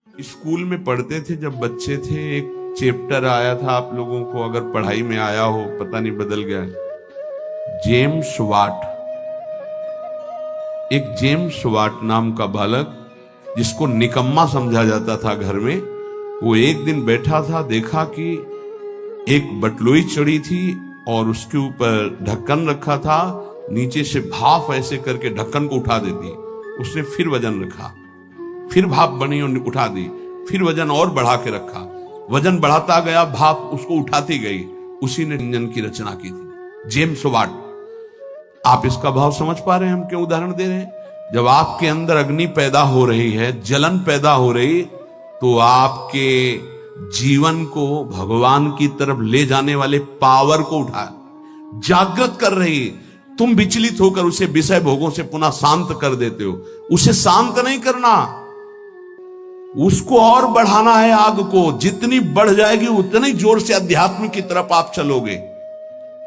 School में पढ़ते थे जब बच्चे थे, एक चैप्टर आया था, आप लोगों को अगर पढ़ाई में आया हो, पता नहीं बदल गया, जेम्स वाट। एक जेम्स वाट नाम का बालक, जिसको निकम्मा समझा जाता था घर में, वो एक दिन बैठा था, देखा कि एक बटलोई चढ़ी थी और उसके ऊपर ढक्कन रखा था, नीचे से भाप ऐसे करके ढक्कन को उठा देती। उसने फिर वजन रखा, फिर भाप बनी और उठा दी, फिर वजन और बढ़ा के रखा, वजन बढ़ाता गया, भाप उसको उठाती गई। उसी ने इंजन की रचना की थी, जेम्स वाट। आप इसका भाव समझ पा रहे हैं हम क्यों उदाहरण दे रहे हैं? जब आपके अंदर अग्नि पैदा हो रही है, जलन पैदा हो रही, तो आपके जीवन को भगवान की तरफ ले जाने वाले पावर को उठा जागृत कर रही। तुम विचलित होकर उसे विषय भोगों से पुनः शांत कर देते हो। उसे शांत नहीं करना, उसको और बढ़ाना है। आग को जितनी बढ़ जाएगी उतनी जोर से अध्यात्म की तरफ आप चलोगे।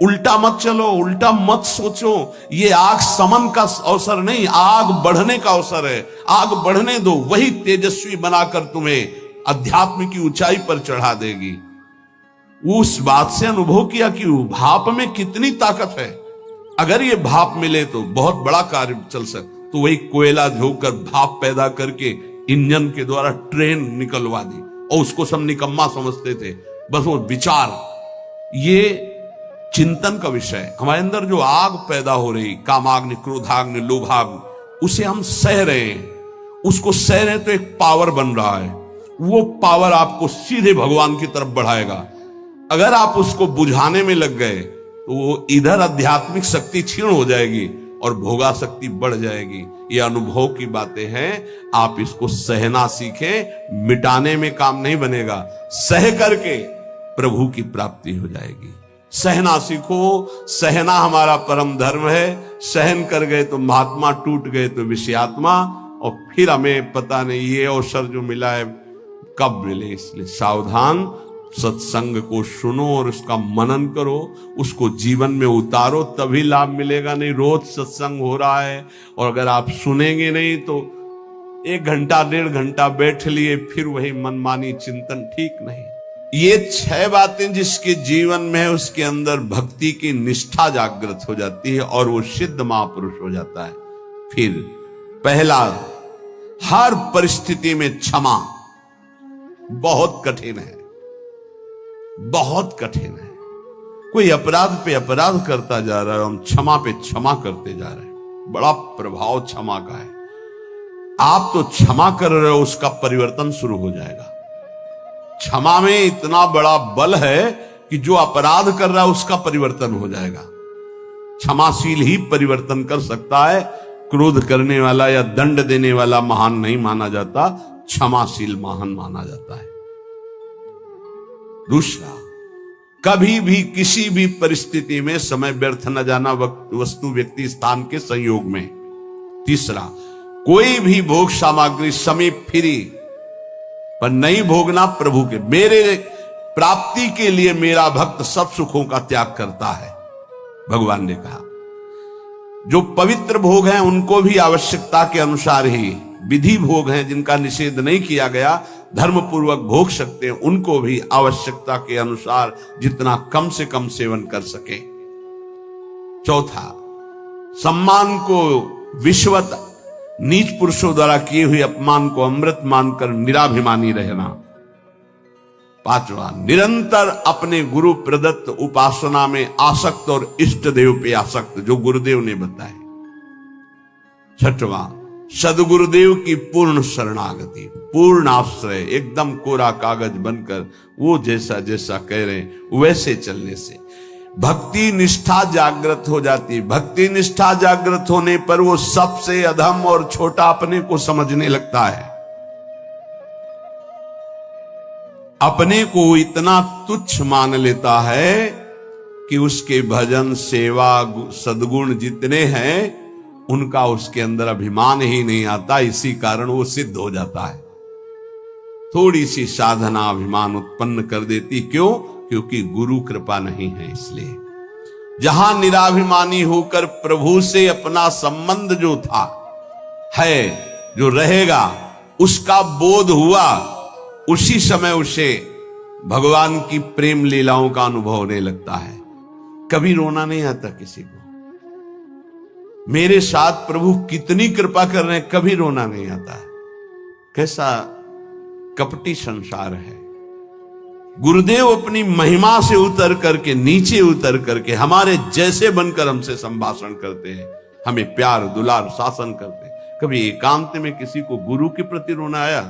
उल्टा मत चलो, उल्टा मत सोचो। ये आग समन का अवसर नहीं, आग बढ़ने का अवसर है। आग बढ़ने दो, वही तेजस्वी बनाकर तुम्हें अध्यात्म की ऊंचाई पर चढ़ा देगी। उस बात से अनुभव किया कि भाप में कितनी ताकत है। अगर ये भाप मिले तो बहुत बड़ा कार्य चल सकता। तो वही कोयला झोंककर भाप पैदा करके इंजन के द्वारा ट्रेन निकलवा दी, और उसको सब निकम्मा समझते थे। बस वो विचार, ये चिंतन का विषय। हमारे अंदर जो आग पैदा हो रही, कामाग्नि, क्रोधाग्नि, लोभाग्नि, उसे हम सह रहे हैं। उसको सह रहे हैं तो एक पावर बन रहा है। वो पावर आपको सीधे भगवान की तरफ बढ़ाएगा। अगर आप उसको बुझाने में लग गए तो वो इधर आध्यात्मिक शक्ति क्षीण हो जाएगी और भोगा शक्ति बढ़ जाएगी। ये अनुभव की बातें हैं। आप इसको सहना सीखें, मिटाने में काम नहीं बनेगा। सह करके प्रभु की प्राप्ति हो जाएगी। सहना सीखो, सहना हमारा परम धर्म है। सहन कर गए तो महात्मा, टूट गए तो विषयात्मा। और फिर हमें पता नहीं ये अवसर जो मिला है कब मिले, इसलिए सावधान। सत्संग को सुनो और उसका मनन करो, उसको जीवन में उतारो, तभी लाभ मिलेगा। नहीं रोज सत्संग हो रहा है और अगर आप सुनेंगे नहीं तो 1 घंटा 1.5 घंटा बैठ लिए, फिर वही मनमानी चिंतन, ठीक नहीं। ये 6 बातें जिसके जीवन में है, उसके अंदर भक्ति की निष्ठा जागृत हो जाती है और वो सिद्ध महापुरुष हो जाता है। फिर पहला, हर परिस्थिति में क्षमा। बहुत कठिन है, बहुत कठिन है। कोई अपराध पे अपराध करता जा रहा है, हम क्षमा पे क्षमा करते जा रहे हैं। बड़ा प्रभाव क्षमा का है। आप तो क्षमा कर रहे हो, उसका परिवर्तन शुरू हो जाएगा। क्षमा में इतना बड़ा बल है कि जो अपराध कर रहा है उसका परिवर्तन हो जाएगा। क्षमाशील ही परिवर्तन कर सकता है। क्रोध करने वाला या दंड देने वाला महान नहीं माना जाता, क्षमाशील महान माना जाता है। दूसरा, कभी भी किसी भी परिस्थिति में समय व्यर्थ न जाना, वस्तु, व्यक्ति, स्थान के संयोग में। तीसरा, कोई भी भोग सामग्री समीप फिरी पर नहीं भोगना प्रभु के। मेरे प्राप्ति के लिए मेरा भक्त सब सुखों का त्याग करता है, भगवान ने कहा। जो पवित्र भोग हैं उनको भी आवश्यकता के अनुसार ही, विधि भोग हैं जिनका निषेध नहीं किया गया, धर्म पूर्वक भोग सकते हैं, उनको भी आवश्यकता के अनुसार जितना कम से कम सेवन कर सके। चौथा, सम्मान को विश्वत, नीच पुरुषों द्वारा किए हुए अपमान को अमृत मानकर निराभिमानी रहना। पांचवा, निरंतर अपने गुरु प्रदत्त उपासना में आसक्त और इष्ट देव पे आसक्त, जो गुरुदेव ने बताया। छठवां, सदगुरुदेव की पूर्ण शरणागति, पूर्ण आश्रय, एकदम कोरा कागज बनकर वो जैसा जैसा कह रहे हैं वैसे चलने से भक्ति निष्ठा जागृत हो जाती। भक्ति निष्ठा जागृत होने पर वो सबसे अधम और छोटा अपने को समझने लगता है। अपने को इतना तुच्छ मान लेता है कि उसके भजन, सेवा, सद्गुण जितने हैं उनका उसके अंदर अभिमान ही नहीं आता। इसी कारण वो सिद्ध हो जाता है। थोड़ी सी साधना अभिमान उत्पन्न कर देती। क्यों? क्योंकि गुरु कृपा नहीं है। इसलिए जहां निराभिमानी होकर प्रभु से अपना संबंध जो था है, जो रहेगा, उसका बोध हुआ, उसी समय उसे भगवान की प्रेम लीलाओं का अनुभव होने लगता है। कभी रोना नहीं आता किसी को, मेरे साथ प्रभु कितनी कृपा कर रहे हैं, कभी रोना नहीं आता। कैसा कपटी संसार है। गुरुदेव अपनी महिमा से उतर करके, नीचे उतर करके हमारे जैसे बनकर हमसे संभाषण करते हैं, हमें प्यार दुलार शासन करते हैं। कभी एकांत में किसी को गुरु के प्रति रोना आया?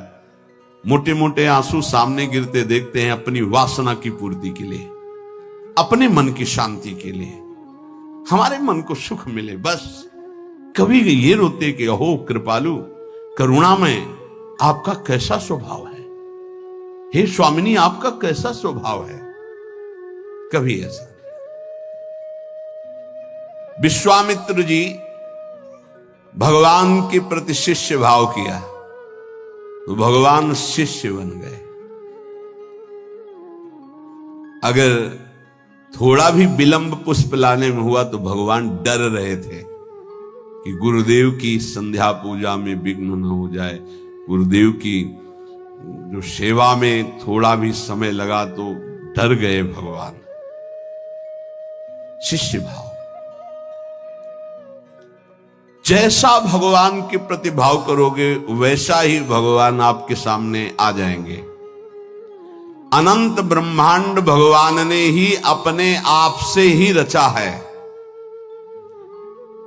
मोटे मोटे आंसू सामने गिरते देखते हैं अपनी वासना की पूर्ति के लिए, अपने मन की शांति के लिए, हमारे मन को सुख मिले, बस। कभी ये रोते कि अहो कृपालु करुणा में आपका कैसा स्वभाव है, हे स्वामिनी आपका कैसा स्वभाव है? कभी ऐसा नहीं। विश्वामित्र जी भगवान के प्रति शिष्य भाव किया तो भगवान शिष्य बन गए। अगर थोड़ा भी विलंब पुष्प लाने में हुआ तो भगवान डर रहे थे कि गुरुदेव की संध्या पूजा में विघ्न न हो जाए, गुरुदेव की जो सेवा में थोड़ा भी समय लगा तो डर गए भगवान। शिष्य भाव, जैसा भगवान के प्रति भाव करोगे वैसा ही भगवान आपके सामने आ जाएंगे। अनंत ब्रह्मांड भगवान ने ही अपने आप से ही रचा है।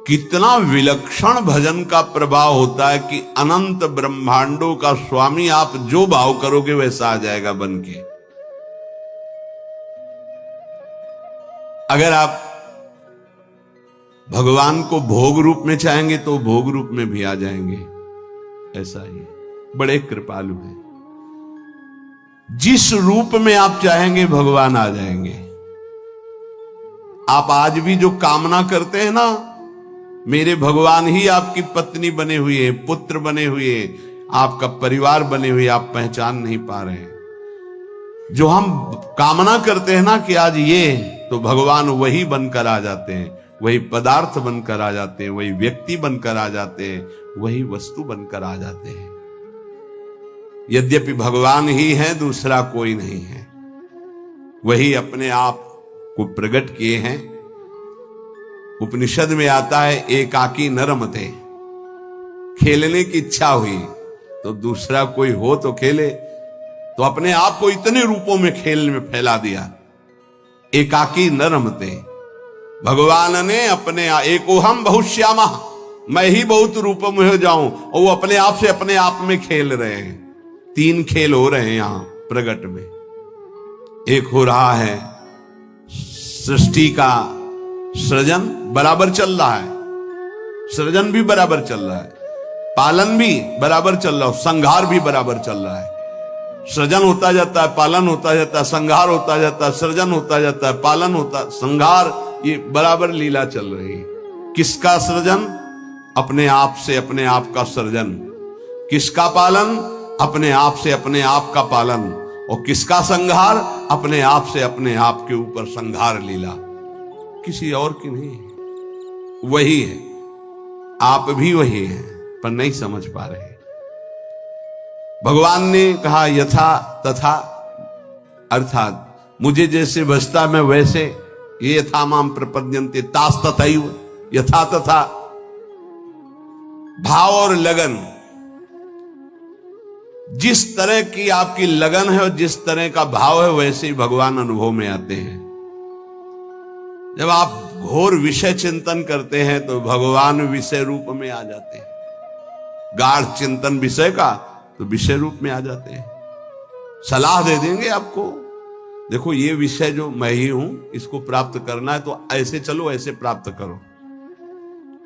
कितना विलक्षण भजन का प्रभाव होता है कि अनंत ब्रह्मांडों का स्वामी आप जो भाव करोगे वैसा आ जाएगा बन के। अगर आप भगवान को भोग रूप में चाहेंगे तो भोग रूप में भी आ जाएंगे। ऐसा ही बड़े कृपालु हैं। जिस रूप में आप चाहेंगे भगवान आ जाएंगे। आप आज भी जो कामना करते हैं ना, मेरे भगवान ही आपकी पत्नी बने हुए हैं, पुत्र बने हुए हैं, आपका परिवार बने हुए, आप पहचान नहीं पा रहे हैं। जो हम कामना करते हैं ना कि आज ये, तो भगवान वही बनकर आ जाते हैं, वही पदार्थ बनकर आ जाते हैं, वही व्यक्ति बनकर आ जाते हैं, वही वस्तु बनकर आ जाते हैं। यद्यपि भगवान ही है, दूसरा कोई नहीं है। वही अपने आप को प्रकट किए हैं। उपनिषद में आता है एकाकी न रमते। खेलने की इच्छा हुई तो दूसरा कोई हो तो खेले, तो अपने आप को इतने रूपों में खेल में फैला दिया। एकाकी न रमते, भगवान ने अपने एकोहम बहुश्यामा, मैं ही बहुत रूपों में हो जाऊं, और वो अपने आप से अपने आप में खेल रहे हैं। 3 खेल हो रहे हैं यहां प्रगट में। एक हो रहा है सृष्टि का सृजन बराबर चल रहा है, सृजन भी बराबर चल रहा है, पालन भी बराबर चल रहा है, संहार भी बराबर चल रहा है। सृजन होता जाता है, पालन होता जाता है, संहार होता जाता है, सृजन होता जाता है, पालन होता, संहार, ये बराबर लीला चल रही है। किसका सृजन? अपने आप से अपने आप का सृजन। किसका पालन? अपने आप से अपने आप का पालन। और किसका संहार? अपने आप से अपने आप के ऊपर संहार लीला। किसी और की नहीं है, वही है। आप भी वही हैं, पर नहीं समझ पा रहे। भगवान ने कहा यथा तथा, अर्थात मुझे जैसे बसता मैं वैसे, ये यथा माम प्रपद्यन्ते तास तथैव, यथा तथा। भाव और लगन, जिस तरह की आपकी लगन है और जिस तरह का भाव है वैसे ही भगवान अनुभव में आते हैं। जब आप घोर विषय चिंतन करते हैं तो भगवान विषय रूप में आ जाते हैं। गाढ़ चिंतन विषय का तो विषय रूप में आ जाते हैं। सलाह दे देंगे आपको, देखो ये विषय जो मैं ही हूं, इसको प्राप्त करना है तो ऐसे चलो, ऐसे प्राप्त करो।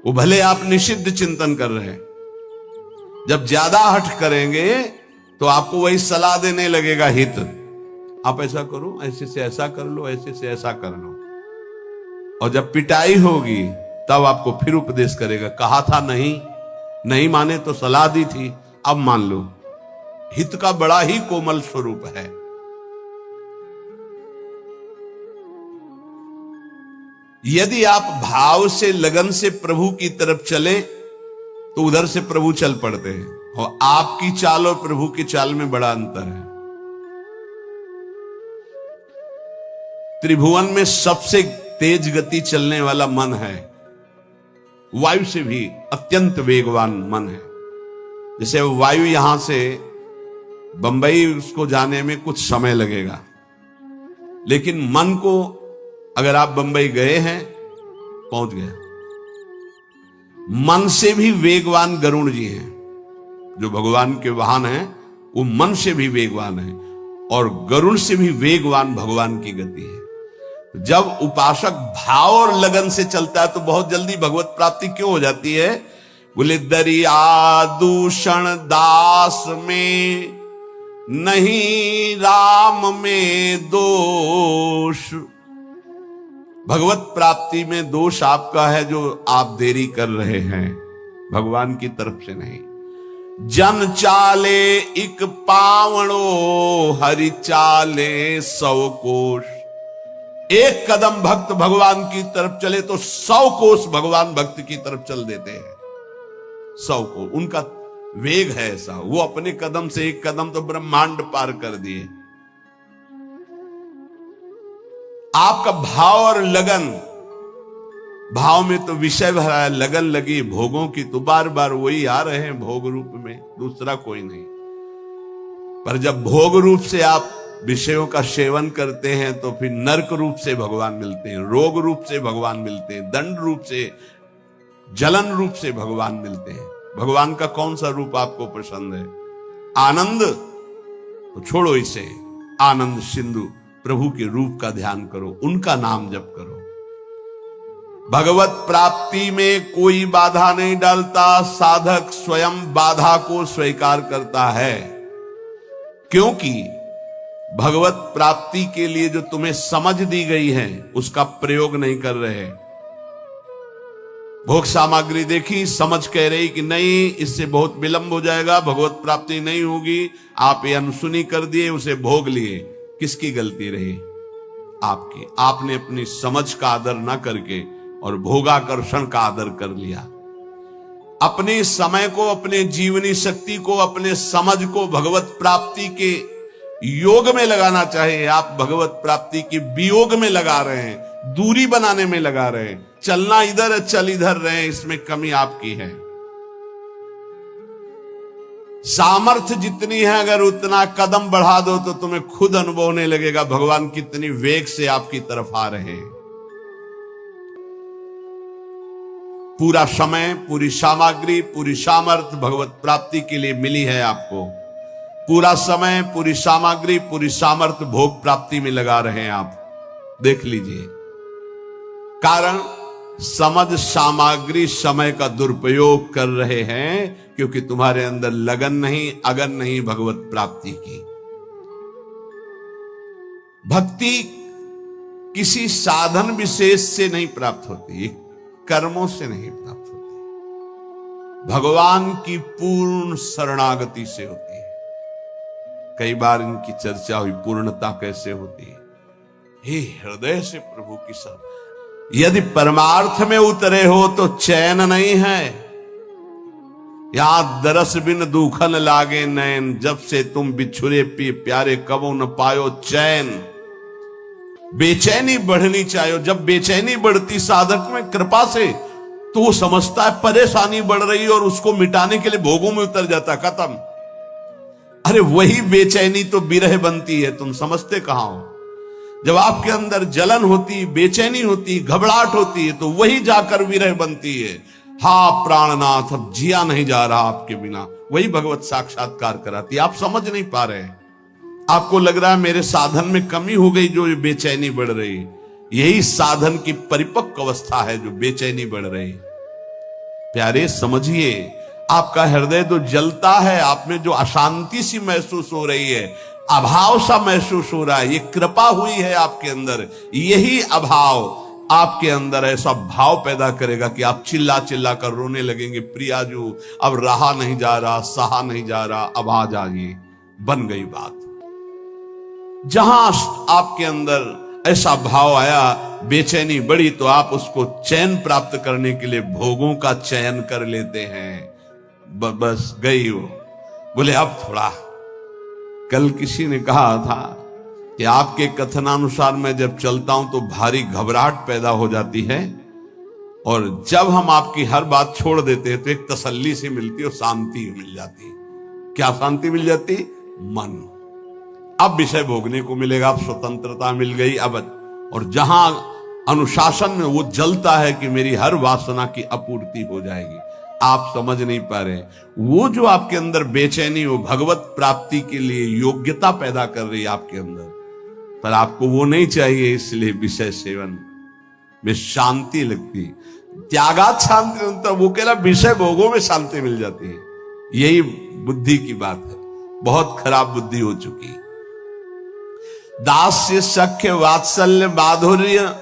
वो भले आप निषिद्ध चिंतन कर रहे हैं, जब ज्यादा हठ करेंगे तो आपको वही सलाह देने लगेगा हित। आप ऐसा करो, ऐसे से ऐसा कर लो, ऐसे से ऐसा कर लो। और जब पिटाई होगी तब आपको फिर उपदेश करेगा, कहा था नहीं, नहीं माने तो सलाह दी थी, अब मान लो। हित का बड़ा ही कोमल स्वरूप है। यदि आप भाव से लगन से प्रभु की तरफ चले तो उधर से प्रभु चल पड़ते हैं। और आपकी चाल और प्रभु की चाल में बड़ा अंतर है। त्रिभुवन में सबसे तेज गति चलने वाला मन है, वायु से भी अत्यंत वेगवान मन है। जैसे वायु यहां से बंबई उसको जाने में कुछ समय लगेगा, लेकिन मन को अगर आप बंबई गए हैं पहुंच गए। मन से भी वेगवान गरुड़ जी हैं, जो भगवान के वाहन हैं, वो मन से भी वेगवान है और गरुड़ से भी वेगवान भगवान की गति है। जब उपासक भाव और लगन से चलता है तो बहुत जल्दी भगवत प्राप्ति क्यों हो जाती है? बोले दरिया दूषण दास में नहीं राम में दोष। भगवत प्राप्ति में दोष आपका है जो आप देरी कर रहे हैं, भगवान की तरफ से नहीं। जन चाले इक पावणो हरि चाले 100 कोश। एक कदम भक्त भगवान की तरफ चले तो 100 कोस भगवान भक्त की तरफ चल देते हैं। 100 को उनका वेग है ऐसा, वो अपने कदम से एक कदम तो ब्रह्मांड पार कर दिए। आपका भाव और लगन, भाव में तो विषय भरा है, लगन लगी भोगों की तो बार बार वही आ रहे हैं भोग रूप में, दूसरा कोई नहीं। पर जब भोग रूप से आप विषयों का सेवन करते हैं तो फिर नरक रूप से भगवान मिलते हैं, रोग रूप से भगवान मिलते हैं, दंड रूप से, जलन रूप से भगवान मिलते हैं। भगवान का कौन सा रूप आपको पसंद है? आनंद तो छोड़ो इसे, आनंद सिंधु प्रभु के रूप का ध्यान करो, उनका नाम जप करो। भगवत प्राप्ति में कोई बाधा नहीं डालता, साधक स्वयं बाधा को स्वीकार करता है। क्योंकि भगवत प्राप्ति के लिए जो तुम्हें समझ दी गई है उसका प्रयोग नहीं कर रहे। भोग सामग्री देखी, समझ कह रही कि नहीं इससे बहुत विलंब हो जाएगा, भगवत प्राप्ति नहीं होगी, आप ये अनसुनी कर दिए, उसे भोग लिए। किसकी गलती रही? आपकी। आपने अपनी समझ का आदर ना करके और भोगाकर्षण का आदर कर लिया। अपने समय को, अपने जीवनी शक्ति को, अपने समझ को भगवत प्राप्ति के योग में लगाना चाहिए। आप भगवत प्राप्ति की वियोग में लगा रहे हैं, दूरी बनाने में लगा रहे हैं। चलना इधर है, चल इधर रहे, इसमें कमी आपकी है। सामर्थ्य जितनी है अगर उतना कदम बढ़ा दो तो तुम्हें खुद अनुभव होने लगेगा भगवान कितनी वेग से आपकी तरफ आ रहे हैं। पूरा समय, पूरी सामग्री, पूरी सामर्थ्य भगवत प्राप्ति के लिए मिली है आपको। पूरा समय, पूरी सामग्री, पूरी सामर्थ्य भोग प्राप्ति में लगा रहे हैं आप, देख लीजिए। कारण समझ सामग्री समय का दुरुपयोग कर रहे हैं क्योंकि तुम्हारे अंदर लगन नहीं, अगन नहीं भगवत प्राप्ति की। भक्ति किसी साधन विशेष से नहीं प्राप्त होती, कर्मों से नहीं प्राप्त होती, भगवान की पूर्ण शरणागति से होती है। कई बार इनकी चर्चा हुई, पूर्णता कैसे होती है? हे हृदय से प्रभु की सब। यदि परमार्थ में उतरे हो तो चैन नहीं है। यहां दरस बिन दुखन लागे नैन, जब से तुम बिछुरे पी प्यारे कबो न पायो चैन। बेचैनी बढ़नी चाहिए। जब बेचैनी बढ़ती साधक में कृपा से तो वो समझता है परेशानी बढ़ रही है और उसको मिटाने के लिए भोगों में उतर जाता, खत्म। अरे वही बेचैनी तो विरह बनती है, तुम समझते कहां हो? जब आपके अंदर जलन होती, बेचैनी होती, घबराहट होती है तो वही जाकर विरह बनती है। हा प्राणनाथ, अब जिया नहीं जा रहा आपके बिना, वही भगवत साक्षात्कार कराती। आप समझ नहीं पा रहे, आपको लग रहा है मेरे साधन में कमी हो गई जो बेचैनी बढ़ रही। यही साधन की परिपक्व अवस्था है जो बेचैनी बढ़ रही। प्यारे समझिए, आपका हृदय तो जलता है, आप में जो अशांति सी महसूस हो रही है, अभाव सा महसूस हो रहा है, ये कृपा हुई है आपके अंदर। यही अभाव आपके अंदर ऐसा भाव पैदा करेगा कि आप चिल्ला चिल्ला कर रोने लगेंगे, प्रियाजू अब रहा नहीं जा रहा, सहा नहीं जा रहा, अब आ जाइए। बन गई बात। जहां आपके अंदर ऐसा भाव आया, बेचैनी बढ़ी, तो आप उसको चैन प्राप्त करने के लिए भोगों का चयन कर लेते हैं। बस गई वो। बोले अब थोड़ा। कल किसी ने कहा था कि आपके कथनानुसार मैं जब चलता हूं तो भारी घबराहट पैदा हो जाती है, और जब हम आपकी हर बात छोड़ देते हैं तो एक तसल्ली से मिलती है और शांति मिल जाती है। क्या शांति मिल जाती? मन। अब विषय भोगने को मिलेगा, अब स्वतंत्रता मिल गई। अब और जहां अनुशासन में वो जलता है कि मेरी हर वासना की आपूर्ति हो जाएगी, आप समझ नहीं पा रहे। वो जो आपके अंदर बेचैनी हो भगवत प्राप्ति के लिए योग्यता पैदा कर रही है आपके अंदर, पर आपको वो नहीं चाहिए, इसलिए विषय सेवन में शांति लगती। त्यागात शांति होता, वो कह रहा विषय भोगों में शांति मिल जाती है। यही बुद्धि की बात है, बहुत खराब बुद्धि हो चुकी। दास्य, सख्य, वात्सल्य, माधुर्य,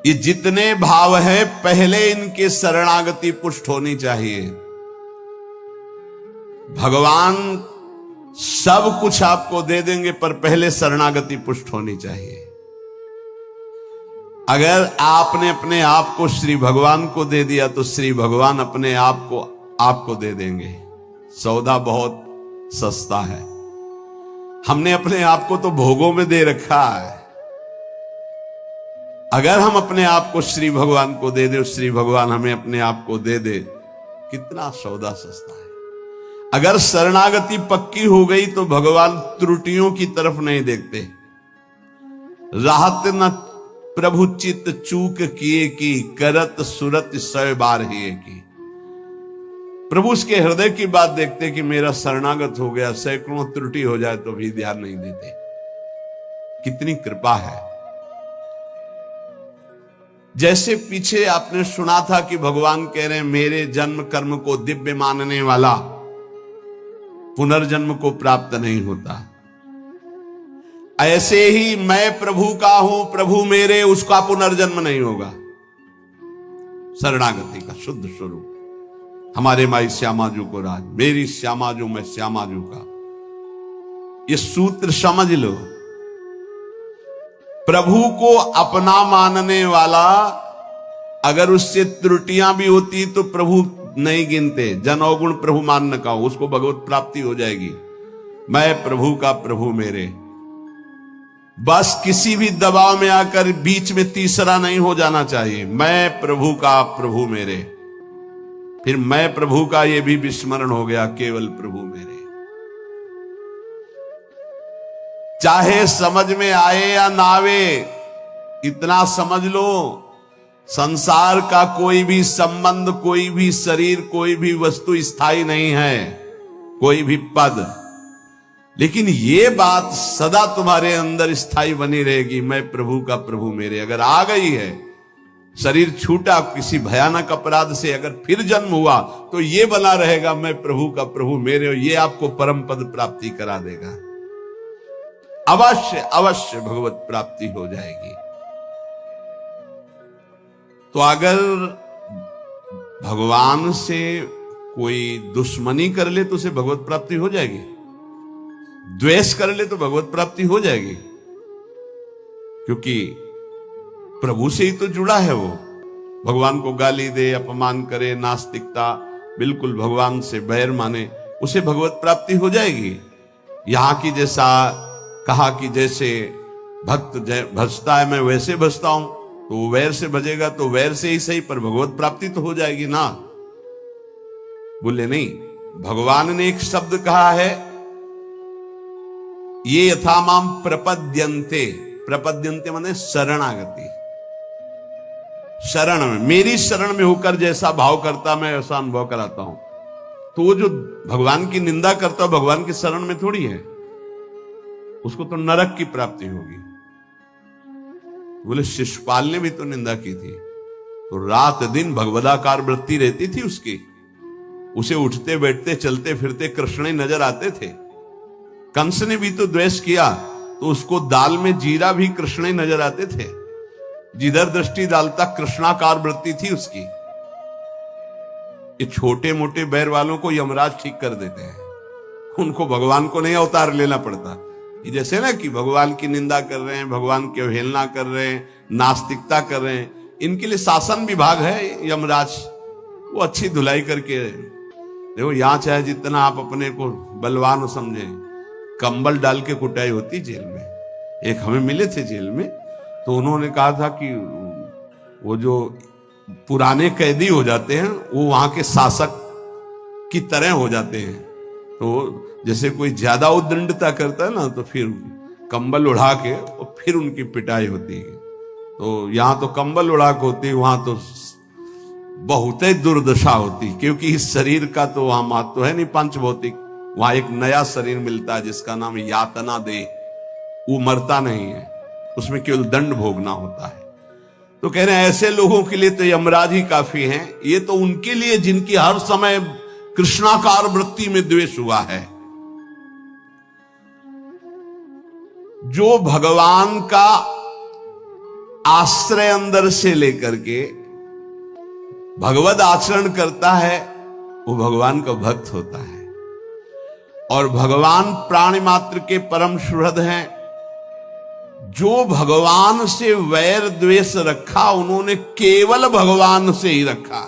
ये जितने भाव है पहले इनके शरणागति पुष्ट होनी चाहिए। भगवान सब कुछ आपको दे देंगे, पर पहले शरणागति पुष्ट होनी चाहिए। अगर आपने अपने आप को श्री भगवान को दे दिया तो श्री भगवान अपने आप को आपको दे देंगे। सौदा बहुत सस्ता है। हमने अपने आप को तो भोगों में दे रखा है। अगर हम अपने आप को श्री भगवान को दे दे, श्री भगवान हमें अपने आप को दे दे, कितना सौदा सस्ता है। अगर शरणागति पक्की हो गई तो भगवान त्रुटियों की तरफ नहीं देखते। राहत न प्रभु चित्त चूक किए की, करत सुरत सौ बार ही की। प्रभु उसके हृदय की बात देखते कि मेरा शरणागत हो गया, सैकड़ों त्रुटि हो जाए तो भी ध्यान नहीं देते। कितनी कृपा है। जैसे पीछे आपने सुना था कि भगवान कह रहे हैं मेरे जन्म कर्म को दिव्य मानने वाला पुनर्जन्म को प्राप्त नहीं होता, ऐसे ही मैं प्रभु का हूं, प्रभु मेरे, उसका पुनर्जन्म नहीं होगा। शरणागति का शुद्ध स्वरूप। हमारे माई श्यामाजू को राज, मेरी श्यामाजू मैं श्यामाजू का, ये सूत्र समझ लो। प्रभु को अपना मानने वाला अगर उससे त्रुटियां भी होती तो प्रभु नहीं गिनते। जन अवगुण प्रभु मान का, उसको भगवत प्राप्ति हो जाएगी। मैं प्रभु का, प्रभु मेरे। बस किसी भी दबाव में आकर बीच में तीसरा नहीं हो जाना चाहिए। मैं प्रभु का, प्रभु मेरे। फिर मैं प्रभु का ये भी विस्मरण हो गया, केवल प्रभु मेरे। चाहे समझ में आए या ना आवे, इतना समझ लो, संसार का कोई भी संबंध, कोई भी शरीर, कोई भी वस्तु स्थायी नहीं है, कोई भी पद। लेकिन ये बात सदा तुम्हारे अंदर स्थायी बनी रहेगी, मैं प्रभु का, प्रभु मेरे। अगर आ गई है, शरीर छूटा किसी भयानक अपराध से, अगर फिर जन्म हुआ तो ये बना रहेगा, मैं प्रभु का, प्रभु मेरे। और ये आपको परम पद प्राप्ति करा देगा। अवश्य अवश्य भगवत प्राप्ति हो जाएगी। तो अगर भगवान से कोई दुश्मनी कर ले तो उसे भगवत प्राप्ति हो जाएगी, द्वेष कर ले तो भगवत प्राप्ति हो जाएगी, क्योंकि प्रभु से ही तो जुड़ा है वो। भगवान को गाली दे, अपमान करे, नास्तिकता, बिल्कुल भगवान से बैर माने, उसे भगवत प्राप्ति हो जाएगी। यहां की जैसा कहा कि जैसे भक्त भजता है मैं वैसे भजता हूं, तो वो वैर से भजेगा तो वैर से ही सही, पर भगवत प्राप्ति तो हो जाएगी ना। बोले नहीं, भगवान ने एक शब्द कहा है, ये यथा माम प्रपद्यन्ते। प्रपद्यन्ते माने शरणागति। शरण में, मेरी शरण में होकर जैसा भाव करता मैं वैसा अनुभव कराता हूं। तो वो जो भगवान की निंदा करता है भगवान की शरण में थोड़ी है, उसको तो नरक की प्राप्ति होगी। बोले शिशुपाल ने भी तो निंदा की थी, तो रात दिन भगवदाकार वृत्ति रहती थी उसकी। उसे उठते बैठते चलते फिरते कृष्ण ही नजर आते थे। कंस ने भी तो द्वेष किया, तो उसको दाल में जीरा भी कृष्ण ही नजर आते थे। जिधर दृष्टि डालता कृष्णाकार वृत्ति थी उसकी। ये छोटे मोटे बैर वालों को यमराज ठीक कर देते हैं, उनको भगवान को नहीं अवतार लेना पड़ता। ये जैसे ना कि भगवान की निंदा कर रहे हैं, भगवान की अवहेलना कर रहे हैं, नास्तिकता कर रहे हैं, इनके लिए शासन विभाग है यमराज, वो अच्छी धुलाई करके देखो यहां चाहे जितना आप अपने को बलवान समझें, कंबल डाल के कुटाई होती जेल में। एक हमें मिले थे जेल में, तो उन्होंने कहा था कि वो जो पुराने कैदी हो जाते हैं वो वहां के शासक की तरह हो जाते हैं। तो जैसे कोई ज्यादा उद्दंडता करता है ना, तो फिर कंबल उड़ा के और फिर उनकी पिटाई होती है। तो यहां तो कंबल उड़ा के होती है, वहां तो बहुत ही दुर्दशा होती, क्योंकि इस शरीर का तो वहां महत्व है नहीं पंच भौतिक। वहां एक नया शरीर मिलता है जिसका नाम यातना देह, वो मरता नहीं है, उसमें केवल दंड भोगना होता है। तो कह रहे हैं ऐसे लोगों के लिए तो यमराज ही काफी हैं। ये तो उनके लिए जिनकी हर समय कृष्णाकार वृत्ति में द्वेष हुआ है। जो भगवान का आश्रय अंदर से लेकर के भगवद आचरण करता है, वो भगवान का भक्त होता है। और भगवान प्राणी मात्र के परम सुहृद हैं। जो भगवान से वैर द्वेष रखा, उन्होंने केवल भगवान से ही रखा।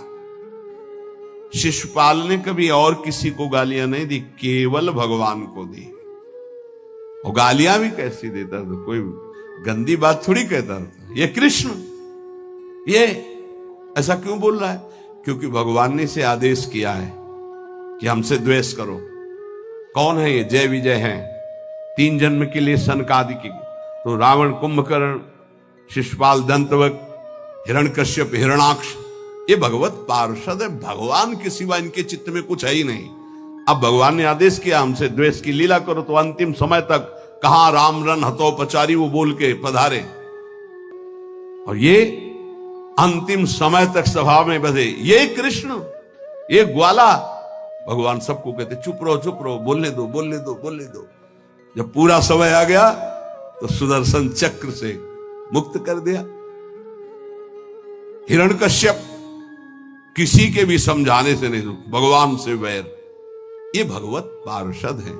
शिशुपाल ने कभी और किसी को गालियां नहीं दी, केवल भगवान को दी। और गालियां भी कैसी देता था, कोई गंदी बात थोड़ी कहता था। ये कृष्ण ये ऐसा क्यों बोल रहा है? क्योंकि भगवान ने इसे आदेश किया है कि हमसे द्वेष करो। कौन है ये? जय विजय है, 3 जन्म के लिए सनकादिक। तो रावण, कुंभकर्ण, शिशुपाल, दंतवक्र, हिरण्यकश्यप, हिरणाक्ष, ये भगवत पार्षद है। भगवान के सिवा इनके चित्त में कुछ है ही नहीं। अब भगवान ने आदेश किया हमसे द्वेष की लीला करो, तो अंतिम समय तक कहां राम रन हतोपचारी वो बोल के पधारे। और ये अंतिम समय तक सभा में बधे। ये कृष्ण, ये ग्वाला। भगवान सबको कहते चुप रहो, बोलने दो, बोलने दो, बोलने दो। जब पूरा समय आ गया तो सुदर्शन चक्र से मुक्त कर दिया। हिरण्यकश्यप किसी के भी समझाने से नहीं, भगवान से वैर। ये भगवत पार्षद है।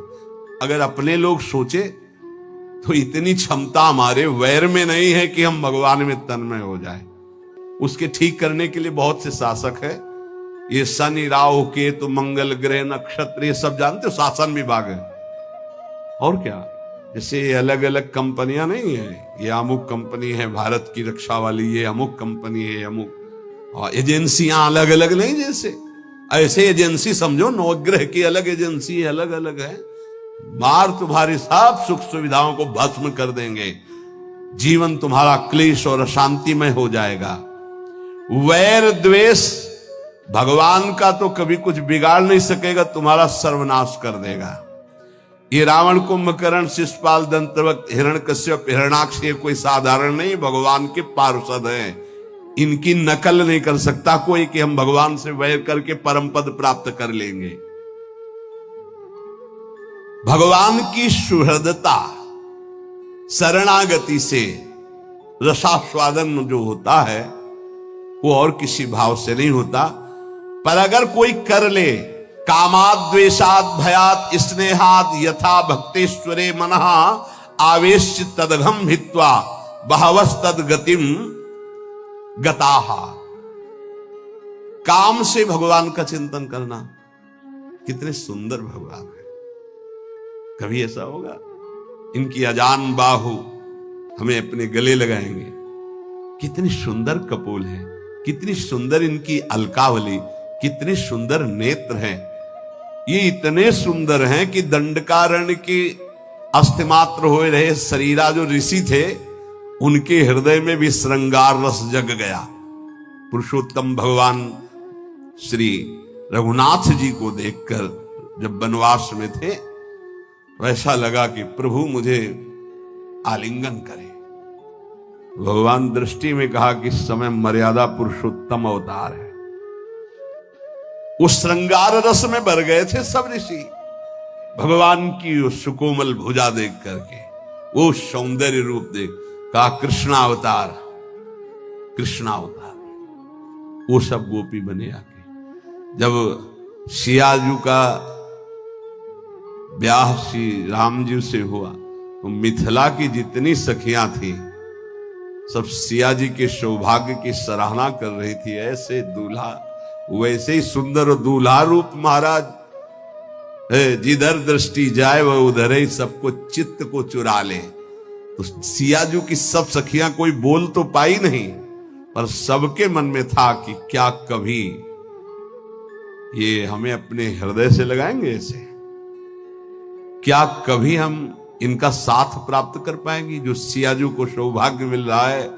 अगर अपने लोग सोचे तो इतनी क्षमता हमारे वैर में नहीं है कि हम भगवान में तन्मय हो जाए। उसके ठीक करने के लिए बहुत से शासक है। ये शनि, राहु, केतु, मंगल ग्रह, नक्षत्र, ये सब जानते हो, शासन विभाग है। और क्या, जैसे अलग अलग कंपनियां नहीं है, ये अमुक कंपनी है भारत की रक्षा वाली, ये अमुक कंपनी है, अमुक एजेंसियां अलग अलग नहीं। जैसे ऐसे एजेंसी समझो, नवग्रह की अलग एजेंसी अलग अलग है। मार तुम्हारी सब सुख सुविधाओं को भस्म कर देंगे। जीवन तुम्हारा क्लेश और अशांतिमय हो जाएगा। वैर द्वेष भगवान का तो कभी कुछ बिगाड़ नहीं सकेगा, तुम्हारा सर्वनाश कर देगा। ये रावण, कुंभकर्ण, शिशुपाल, दंतवक्र, हिरण्यकश्यप, हिरणाक्ष, ये कोई साधारण नहीं, भगवान के पार्षद हैं। इनकी नकल नहीं कर सकता कोई कि हम भगवान से वैर करके परम पद प्राप्त कर लेंगे। भगवान की सुहृदता, शरणागति से रसास्वादन जो होता है वो और किसी भाव से नहीं होता। पर अगर कोई कर ले, कामाद द्वेषाद भयात स्नेहाद यथा भक्तेश्वरे मनः आवेश्य तदघम हित्वा बहवस्तद गतिम गताहा। काम से भगवान का चिंतन करना, कितने सुंदर भगवान है। कभी ऐसा होगा इनकी अजान बाहु हमें अपने गले लगाएंगे। कितनी सुंदर कपोल है, कितनी सुंदर इनकी अलकावली, कितने सुंदर नेत्र हैं। ये इतने सुंदर हैं कि दंडकारण्य की अस्थिमात्र हो रहे शरीरा जो ऋषि थे, उनके हृदय में भी श्रृंगार रस जग गया। पुरुषोत्तम भगवान श्री रघुनाथ जी को देखकर जब वनवास में थे, वैसा लगा कि प्रभु मुझे आलिंगन करे। भगवान दृष्टि में कहा कि इस समय मर्यादा पुरुषोत्तम अवतार है। उस श्रृंगार रस में भर गए थे सब ऋषि, भगवान की उस सुकोमल भुजा देख करके, वो सौंदर्य रूप देख कहा कृष्णावतार, कृष्णावतार। वो सब गोपी बने आके। जब सियाजू का ब्याह श्री राम जी से हुआ तो मिथिला की जितनी सखियां थी सब सिया जी के सौभाग्य की सराहना कर रही थी। ऐसे दूल्हा, वैसे ही सुंदर दूल्हा रूप महाराज जिधर दृष्टि जाए वह उधर ही सबको चित्त को चुरा ले। तो सियाजू की सब सखियां कोई बोल तो पाई नहीं, पर सबके मन में था कि क्या कभी ये हमें अपने हृदय से लगाएंगे ऐसे? क्या कभी हम इनका साथ प्राप्त कर पाएंगे? जो सियाजू को सौभाग्य मिल रहा है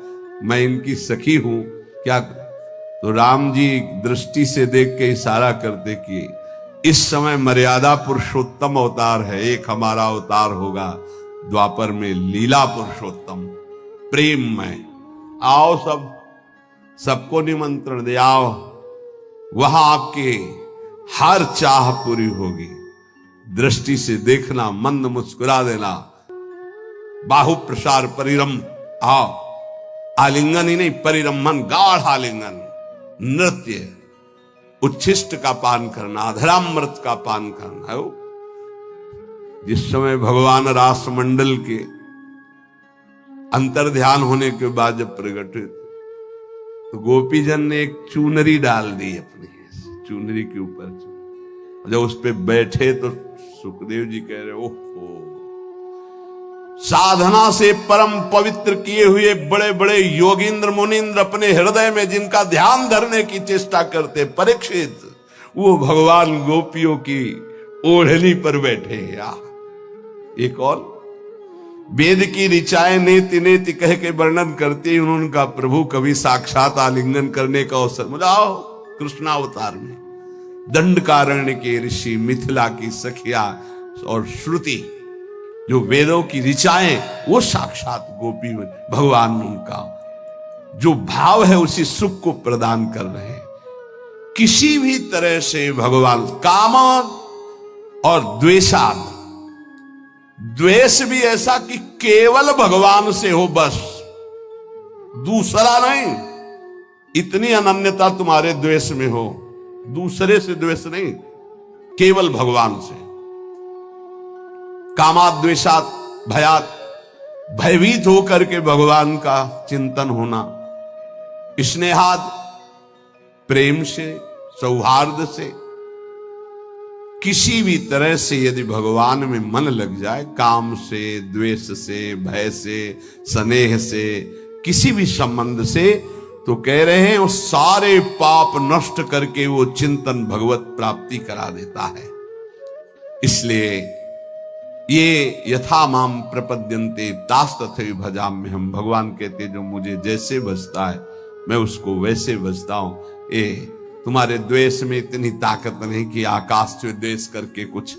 मैं इनकी सखी हूं, क्या? तो राम जी दृष्टि से देख के इशारा करते कि इस समय मर्यादा पुरुषोत्तम अवतार है, एक हमारा अवतार होगा द्वापर में लीला पुरुषोत्तम प्रेम में। आओ सबको निमंत्रण दे, आओ वहां आपके हर चाह पूरी होगी। दृष्टि से देखना, मंद मुस्कुरा देना, बाहु प्रसार परिरम, आओ आलिंगन ही नहीं परिरमन, गाढ़ आलिंगन, नृत्य, उच्छिष्ट का पान करना, अधरामृत का पान करना। जिस समय भगवान रास मंडल के अंतर ध्यान होने के बाद जब प्रकट हुए तो गोपीजन ने एक चूनरी डाल दी अपनी चूनरी के ऊपर। जब उस पे बैठे तो सुखदेव जी कह रहे ओहो, साधना से परम पवित्र किए हुए बड़े बड़े योगींद्र मुनींद्र अपने हृदय में जिनका ध्यान धरने की चेष्टा करते, परीक्षित वो भगवान गोपियों की ओढ़नी पर बैठे। एक और वेद की ऋचाएं नेति नेति कह के वर्णन करते उनका प्रभु कभी साक्षात आलिंगन करने का अवसर मिला। कृष्णावतार में दंडकारण्य के ऋषि, मिथिला की सखिया और श्रुति, जो वेदों की ऋचाएं, वो साक्षात गोपी भगवान उनका जो भाव है उसी सुख को प्रदान कर रहे हैं। किसी भी तरह से भगवान काम और द्वेषाद, द्वेष भी ऐसा कि केवल भगवान से हो, बस दूसरा नहीं। इतनी अनन्यता तुम्हारे द्वेष में हो, दूसरे से द्वेष नहीं, केवल भगवान से। कामात द्वेषात भयात, भयभीत होकर के भगवान का चिंतन होना। स्नेहाद, प्रेम से, सौहार्द से, किसी भी तरह से यदि भगवान में मन लग जाए, काम से, द्वेष से, भय से, स्नेह से, किसी भी संबंध से, तो कह रहे हैं वो सारे पाप नष्ट करके वो चिंतन भगवत प्राप्ति करा देता है। इसलिए ये यथा माम प्रपद्यन्ते तास तथैव भजामि, हम भगवान कहते जो मुझे जैसे भजता है मैं उसको वैसे भजता हूं। तुम्हारे द्वेष में इतनी ताकत नहीं कि आकाश से द्वेष करके कुछ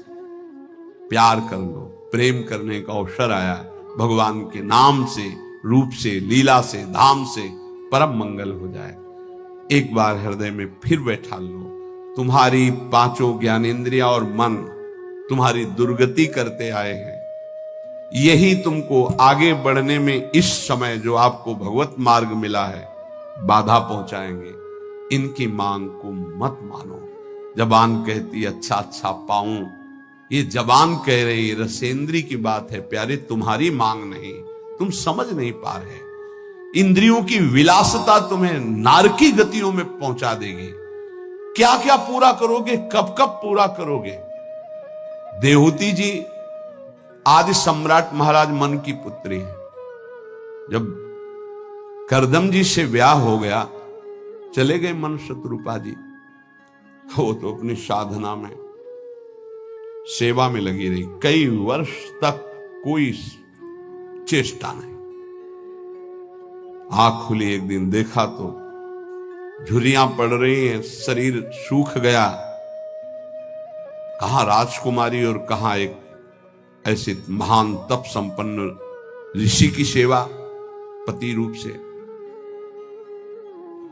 प्यार कर लो। प्रेम करने का अवसर आया भगवान के नाम से, रूप से, लीला से, धाम से परम मंगल हो जाए। एक बार हृदय में फिर बैठा लो। तुम्हारी पांचों ज्ञानेंद्रियां और मन तुम्हारी दुर्गति करते आए हैं। यही तुमको आगे बढ़ने में इस समय जो आपको भगवत मार्ग मिला है बाधा पहुंचाएंगे। इनकी मांग को मत मानो। जबान कहती अच्छा अच्छा पाऊं, ये जबान कह रही रसेंद्री की बात है प्यारे, तुम्हारी मांग नहीं, तुम समझ नहीं पा रहे। इंद्रियों की विलासता तुम्हें नारकी गतियों में पहुंचा देगी। क्या क्या पूरा करोगे, कब कब पूरा करोगे। देवहूति जी आदि सम्राट महाराज मन की पुत्री है। जब करदम जी से ब्याह हो गया, चले गए मन शत्रुपा जी, वो तो अपनी साधना में, सेवा में लगी रही। कई वर्ष तक कोई चेष्टा नहीं। आंख खुली, एक दिन देखा तो झुर्रियां पड़ रही हैं, शरीर सूख गया। कहां राजकुमारी और कहां एक ऐसे महान तप संपन्न ऋषि की सेवा पति रूप से।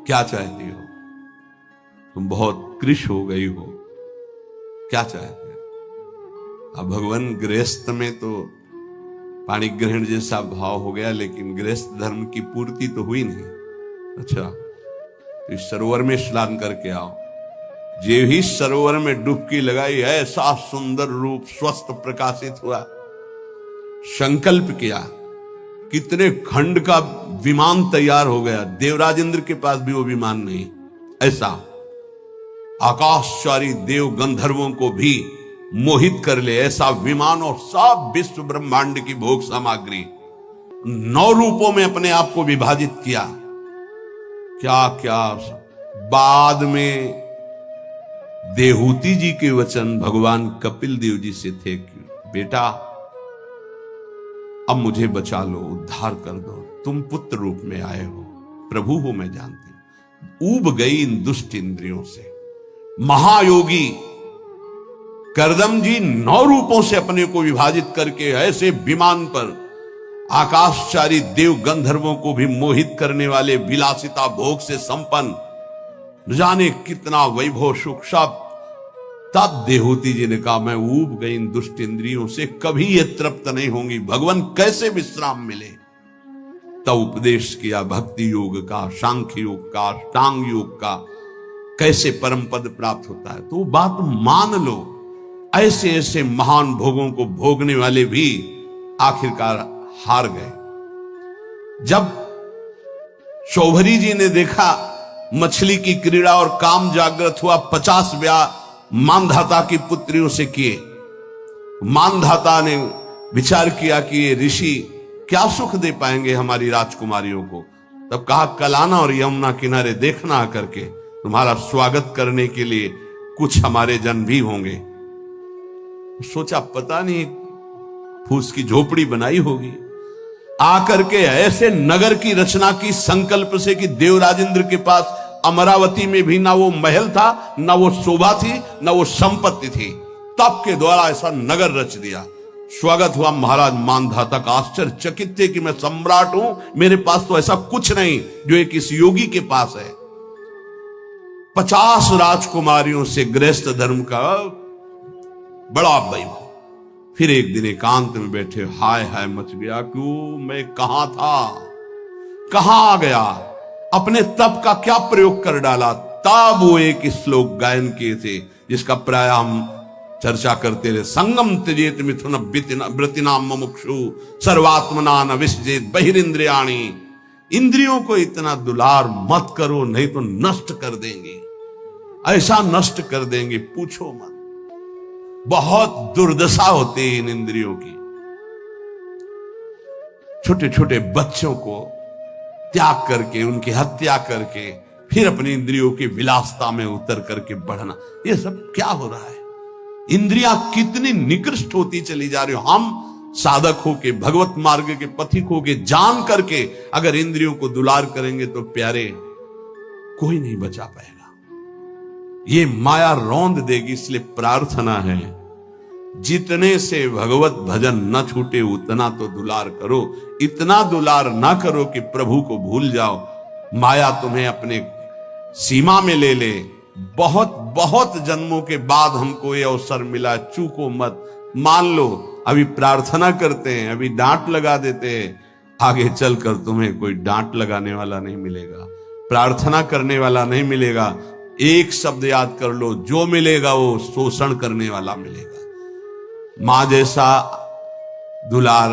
क्या चाहती हो तुम, बहुत कृश हो गई हो, क्या चाहते हो। अब भगवान गृहस्थ में तो पाणी ग्रहण जैसा भाव हो गया, लेकिन गृहस्थ धर्म की पूर्ति तो हुई नहीं। अच्छा, तो इस सरोवर में स्नान करके आओ। जे ही सरोवर में डुबकी लगाई, ऐसा सुंदर रूप स्वस्थ प्रकाशित हुआ। संकल्प किया, कितने खंड का विमान तैयार हो गया। देवराज इंद्र के पास भी वो विमान नहीं। ऐसा आकाशचारी देव गंधर्वों को भी मोहित कर ले, ऐसा विमान और सब विश्व ब्रह्मांड की भोग सामग्री 9 रूपों में अपने आप को विभाजित किया। क्या क्या बाद में देहूति जी के वचन भगवान कपिल देव जी से थे कि बेटा अब मुझे बचा लो, उद्धार कर दो, तुम पुत्र रूप में आए हो, प्रभु हो मैं जानती हूं। ऊब गई इन दुष्ट इंद्रियों से। महायोगी करदम जी 9 रूपों से अपने को विभाजित करके ऐसे विमान पर आकाशचारी देव गंधर्वों को भी मोहित करने वाले विलासिता भोग से संपन्न, जाने कितना वैभव सुख सब। तब देहूति जी ने कहा मैं ऊब गई इन दुष्ट इंद्रियों से, कभी ये तृप्त नहीं होंगी, भगवान कैसे विश्राम मिले। तब उपदेश किया भक्ति योग का, सांख्य योग का, अष्टांग योग का, कैसे परम पद प्राप्त होता है। तो बात मान लो, ऐसे ऐसे महान भोगों को भोगने वाले भी आखिरकार हार गए। जब शौभरी जी ने देखा मछली की क्रीड़ा और काम जागृत हुआ, 50 ब्याह मानधाता की पुत्रियों से किए। मानधाता ने विचार किया कि ये ऋषि क्या सुख दे पाएंगे हमारी राजकुमारियों को। तब कहा कलाना और यमुना किनारे देखना आकर के, तुम्हारा स्वागत करने के लिए कुछ हमारे जन भी होंगे। सोचा पता नहीं फूस की झोपड़ी बनाई होगी, आकर के ऐसे नगर की रचना की संकल्प से कि देवराजेंद्र के पास अमरावती में भी ना वो महल था, ना वो शोभा थी, ना वो संपत्ति थी। तप के द्वारा ऐसा नगर रच दिया। स्वागत हुआ महाराज मानधाता का। आश्चर्यचकित थे कि मैं सम्राट हूं, मेरे पास तो ऐसा कुछ नहीं जो एक इस योगी के पास है। 50 राजकुमारियों से गृहस्थ धर्म का बड़ा वैभव। फिर एक दिन एकांत में बैठे, हाय हाय मच गया, क्यों मैं कहां था, कहां आ गया, अपने तप का क्या प्रयोग कर डाला। तब वो एक श्लोक गायन किए थे जिसका प्राय हम चर्चा करते रहे। संगम त्यजेत मिथुन व्रतिनाम मुमुक्षु सर्वात्मना न विसजेत बहिरिंद्रियाणि। इंद्रियों को इतना दुलार मत करो, नहीं तो नष्ट कर देंगे, ऐसा नष्ट कर देंगे पूछो मत। बहुत दुर्दशा होती है इन इंद्रियों की। छोटे छोटे बच्चों को त्याग करके, उनकी हत्या करके, फिर अपनी इंद्रियों की विलासता में उतर करके बढ़ना, ये सब क्या हो रहा है। इंद्रियां कितनी निकृष्ट होती चली जा रही हो। हम साधक होके, भगवत मार्ग के पथिक होके, जान करके अगर इंद्रियों को दुलार करेंगे तो प्यारे कोई नहीं बचा पाएगा। ये माया रौंद देगी। इसलिए प्रार्थना है जितने से भगवत भजन न छूटे उतना तो दुलार करो। इतना दुलार ना करो कि प्रभु को भूल जाओ, माया तुम्हें अपने सीमा में ले ले। बहुत बहुत जन्मों के बाद हमको ये अवसर मिला, चूको मत। मान लो अभी प्रार्थना करते हैं, अभी डांट लगा देते हैं, आगे चलकर तुम्हें कोई डांट लगाने वाला नहीं मिलेगा, प्रार्थना करने वाला नहीं मिलेगा। एक शब्द याद कर लो, जो मिलेगा वो शोषण करने वाला मिलेगा। मां जैसा दुलार,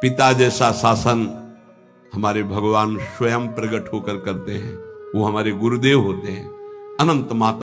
पिता जैसा शासन हमारे भगवान स्वयं प्रकट होकर करते हैं। वो हमारे गुरुदेव होते हैं। अनंत माता